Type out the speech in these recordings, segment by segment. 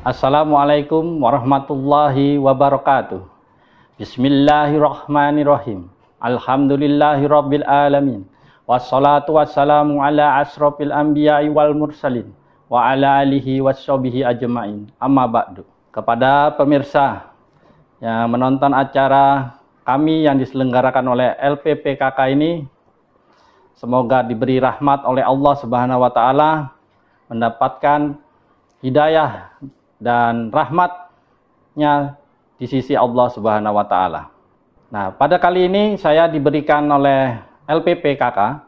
Assalamualaikum warahmatullahi wabarakatuh. Bismillahirrahmanirrahim. Alhamdulillahirabbil alamin. Wassalatu wassalamu ala asrofil anbiya'i wal mursalin wa ala alihi washabihi ajma'in. Amma ba'du. Kepada pemirsa yang menonton acara kami yang diselenggarakan oleh LPPKK ini, semoga diberi rahmat oleh Allah Subhanahu wa taala, mendapatkan hidayah dan rahmatnya di sisi Allah Subhanahu wa taala. Nah, pada kali ini saya diberikan oleh LPPKK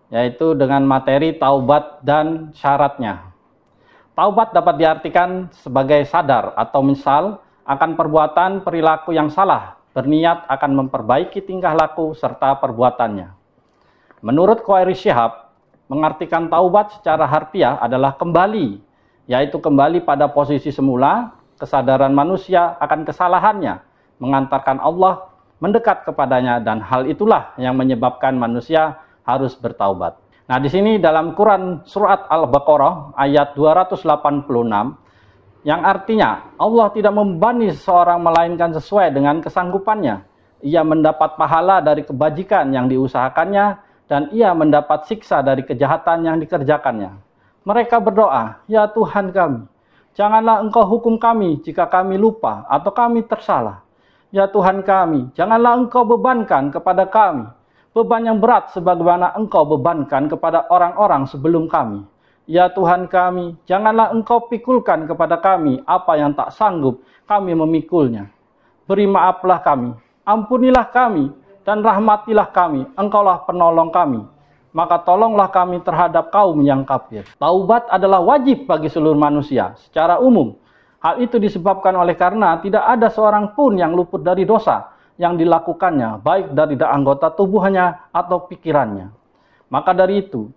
yaitu dengan materi taubat dan syaratnya. Taubat dapat diartikan sebagai sadar atau menyesal akan perbuatan perilaku yang salah, berniat akan memperbaiki tingkah laku serta perbuatannya. Menurut Khairi Shihab, mengartikan taubat secara harfiah adalah kembali, yaitu kembali pada posisi semula, kesadaran manusia akan kesalahannya, mengantarkan Allah mendekat kepadanya, dan hal itulah yang menyebabkan manusia harus bertaubat. Nah, di sini dalam Quran surat Al-Baqarah ayat 286 yang artinya Allah tidak membebani seseorang melainkan sesuai dengan kesanggupannya. Ia mendapat pahala dari kebajikan yang diusahakannya dan ia mendapat siksa dari kejahatan yang dikerjakannya. Mereka berdoa, "Ya Tuhan kami, janganlah Engkau hukum kami jika kami lupa atau kami tersalah. Ya Tuhan kami, janganlah Engkau bebankan kepada kami beban yang berat sebagaimana Engkau bebankan kepada orang-orang sebelum kami. Ya Tuhan kami, janganlah Engkau pikulkan kepada kami apa yang tak sanggup kami memikulnya. Beri maaflah kami, ampunilah kami, dan rahmatilah kami, Engkaulah penolong kami. Maka tolonglah kami terhadap kaum yang kafir." Taubat adalah wajib bagi seluruh manusia secara umum. Hal itu disebabkan oleh karena tidak ada seorang pun yang luput dari dosa yang dilakukannya, baik dari anggota tubuhnya atau pikirannya. Maka dari itu,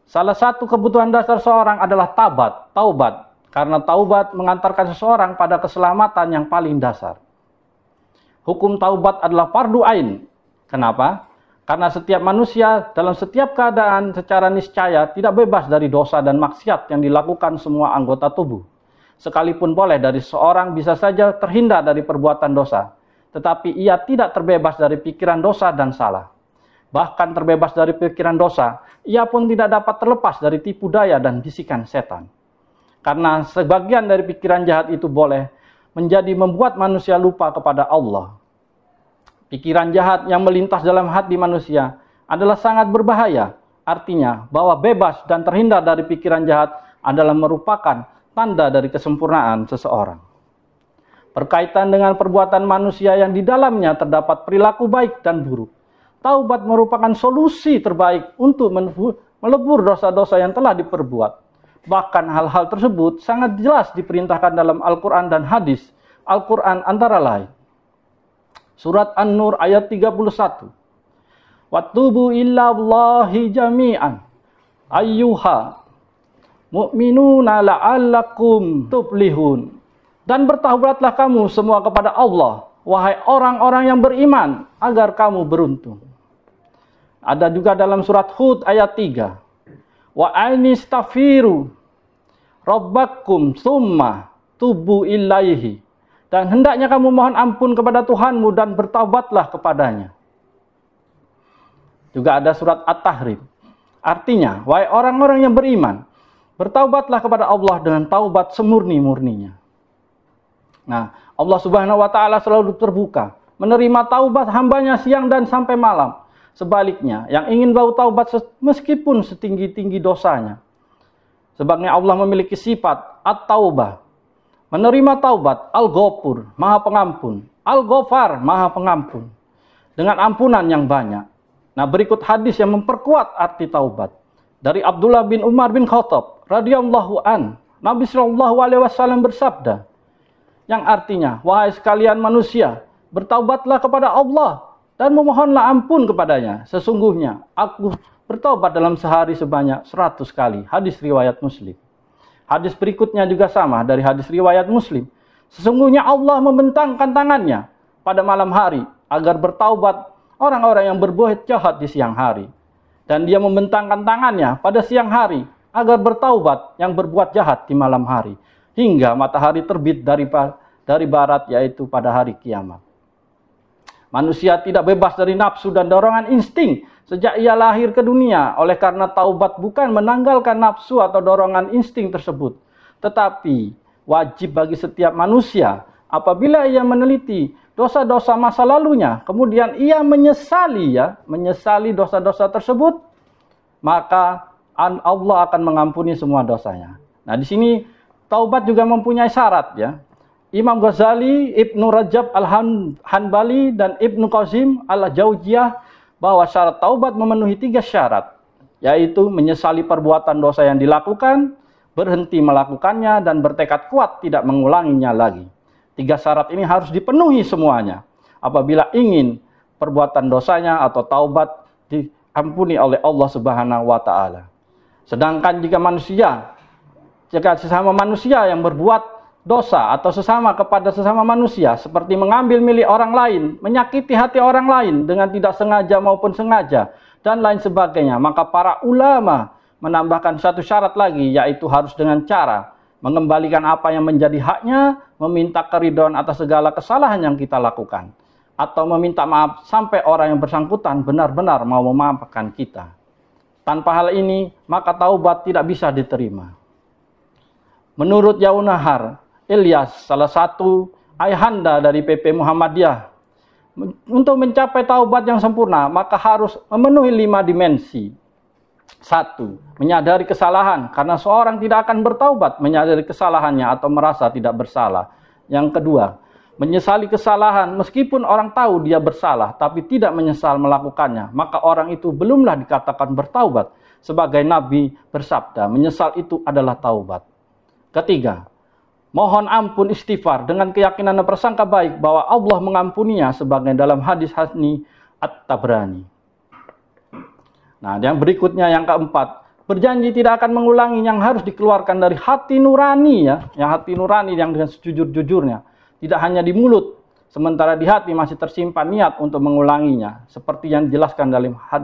salah satu kebutuhan dasar seorang adalah taubat. Karena taubat mengantarkan seseorang pada keselamatan yang paling dasar. Hukum taubat adalah fardu ain. Kenapa? Karena setiap manusia dalam setiap keadaan secara niscaya tidak bebas dari dosa dan maksiat yang dilakukan semua anggota tubuh. Sekalipun boleh dari seorang bisa saja terhindar dari perbuatan dosa, tetapi ia tidak terbebas dari pikiran dosa dan salah. Bahkan terbebas dari pikiran dosa, ia pun tidak dapat terlepas dari tipu daya dan bisikan setan. Karena sebagian dari pikiran jahat itu boleh menjadi membuat manusia lupa kepada Allah. Pikiran jahat yang melintas dalam hati manusia adalah sangat berbahaya. Artinya bahwa bebas dan terhindar dari pikiran jahat adalah merupakan tanda dari kesempurnaan seseorang. Berkaitan dengan perbuatan manusia yang di dalamnya terdapat perilaku baik dan buruk, taubat merupakan solusi terbaik untuk melebur dosa-dosa yang telah diperbuat. Bahkan hal-hal tersebut sangat jelas diperintahkan dalam Al-Quran dan hadis. Al-Quran antara lain Surat An-Nur ayat 31. "Watubu illallahi jami'an ayyuha mu'minuna la'allakum tuflihun." Dan bertaubatlah kamu semua kepada Allah, wahai orang-orang yang beriman, agar kamu beruntung. Ada juga dalam surat Hud ayat 3. "Wa anistaghfiru rabbakum tsumma tubu ilaihi." Dan hendaknya kamu mohon ampun kepada Tuhanmu dan bertaubatlah kepadanya. Juga ada surat At-Tahrim. Artinya, wahai orang-orang yang beriman, bertaubatlah kepada Allah dengan taubat semurni-murninya. Nah, Allah Subhanahu wa taala selalu terbuka menerima taubat hambanya siang dan sampai malam. Sebaliknya, yang ingin bau taubat meskipun setinggi-tinggi dosanya. Sebabnya Allah memiliki sifat At-Taubah. Menerima taubat, Al-Ghafur, Maha Pengampun, Al-Ghafar, Maha Pengampun, dengan ampunan yang banyak. Nah, berikut hadis yang memperkuat arti taubat. Dari Abdullah bin Umar bin Khattab radhiyallahu an, Nabi sallallahu alaihi wasallam bersabda, yang artinya, "Wahai sekalian manusia, bertaubatlah kepada Allah dan memohonlah ampun kepadanya. Sesungguhnya aku bertaubat dalam sehari sebanyak 100 kali." Hadis riwayat Muslim. Hadis berikutnya juga sama dari hadis riwayat Muslim. Sesungguhnya Allah membentangkan tangannya pada malam hari agar bertaubat orang-orang yang berbuat jahat di siang hari. Dan dia membentangkan tangannya pada siang hari agar bertaubat yang berbuat jahat di malam hari. hingga matahari terbit dari barat, yaitu pada hari kiamat. Manusia tidak bebas dari nafsu dan dorongan insting sejak ia lahir ke dunia. Oleh karena taubat bukan menanggalkan nafsu atau dorongan insting tersebut, tetapi wajib bagi setiap manusia apabila ia meneliti dosa-dosa masa lalunya, kemudian ia menyesali dosa-dosa tersebut, maka Allah akan mengampuni semua dosanya. Nah, di sini taubat juga mempunyai syarat ya. Imam Ghazali, Ibnu Rajab Al-Hanbali dan Ibnu Qasim Al-Jauziyah bahwa syarat taubat memenuhi 3 syarat, yaitu menyesali perbuatan dosa yang dilakukan, berhenti melakukannya, dan bertekad kuat tidak mengulanginya lagi. 3 syarat ini harus dipenuhi semuanya apabila ingin perbuatan dosanya atau taubat diampuni oleh Allah Subhanahu wa taala. Sedangkan jika sesama manusia yang berbuat dosa atau kepada sesama manusia seperti mengambil milik orang lain, menyakiti hati orang lain dengan tidak sengaja maupun sengaja, dan lain sebagainya, maka para ulama menambahkan 1 syarat lagi, yaitu harus dengan cara mengembalikan apa yang menjadi haknya, meminta keridhaan atas segala kesalahan yang kita lakukan, atau meminta maaf sampai orang yang bersangkutan benar-benar mau memaafkan kita. Tanpa hal ini, maka taubat tidak bisa diterima. Menurut Yaunahar Ilyas, salah satu ayahanda dari PP Muhammadiyah, untuk mencapai taubat yang sempurna, maka harus memenuhi 5 dimensi. 1. Menyadari kesalahan, karena seorang tidak akan bertaubat menyadari kesalahannya atau merasa tidak bersalah. Yang kedua, menyesali kesalahan meskipun orang tahu dia bersalah tapi tidak menyesal melakukannya, maka orang itu belumlah dikatakan bertaubat. Sebagai Nabi bersabda, menyesal itu adalah taubat. Ketiga, mohon ampun istighfar dengan keyakinan dan prasangka baik bahwa Allah mengampuninya, sebagai dalam hadis Hasni At-Tabrani. Nah, yang berikutnya yang keempat, berjanji tidak akan mengulangi yang harus dikeluarkan dari hati nurani ya, yang hati nurani yang dengan sejujur-jujurnya, tidak hanya di mulut, sementara di hati masih tersimpan niat untuk mengulanginya, seperti yang dijelaskan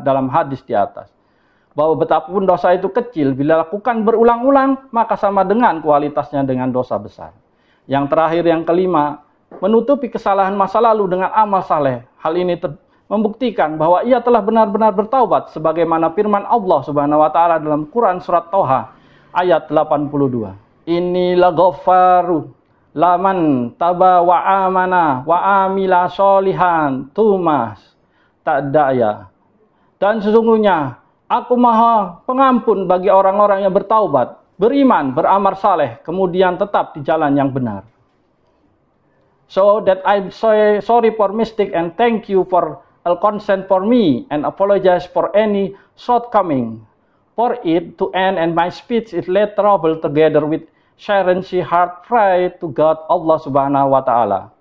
dalam hadis di atas. Bahwa betapapun dosa itu kecil, bila lakukan berulang-ulang, maka sama dengan kualitasnya dengan dosa besar. Yang terakhir, yang kelima, menutupi kesalahan masa lalu dengan amal saleh. Hal ini membuktikan bahwa ia telah benar-benar bertaubat, sebagaimana firman Allah Subhanahu wa taala dalam Quran surat Toha ayat 82. Inilah ghafaru laman taba wa amana wa amila solihan tumas ta'daya. Dan sesungguhnya aku maha pengampun bagi orang-orang yang bertaubat, beriman, beramal saleh, kemudian tetap di jalan yang benar. So that I'm sorry for mistake and thank you for all consent for me and apologize for any shortcoming. For it to end and my speech is let trouble together with sincere heart pray to God Allah Subhanahu wa taala.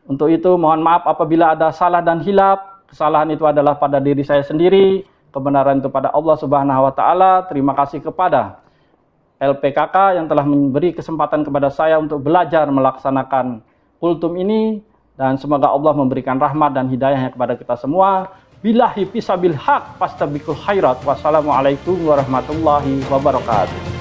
Untuk itu mohon maaf apabila ada salah dan hilaf. Kesalahan itu adalah pada diri saya sendiri, kebenaran itu pada Allah Subhanahu wa taala. Terima kasih kepada LPKK yang telah memberi kesempatan kepada saya untuk belajar melaksanakan kultum ini, dan semoga Allah memberikan rahmat dan hidayahnya kepada kita semua. Billahi fisabil haq fastabiqul khairat. Wassalamualaikum warahmatullahi wabarakatuh.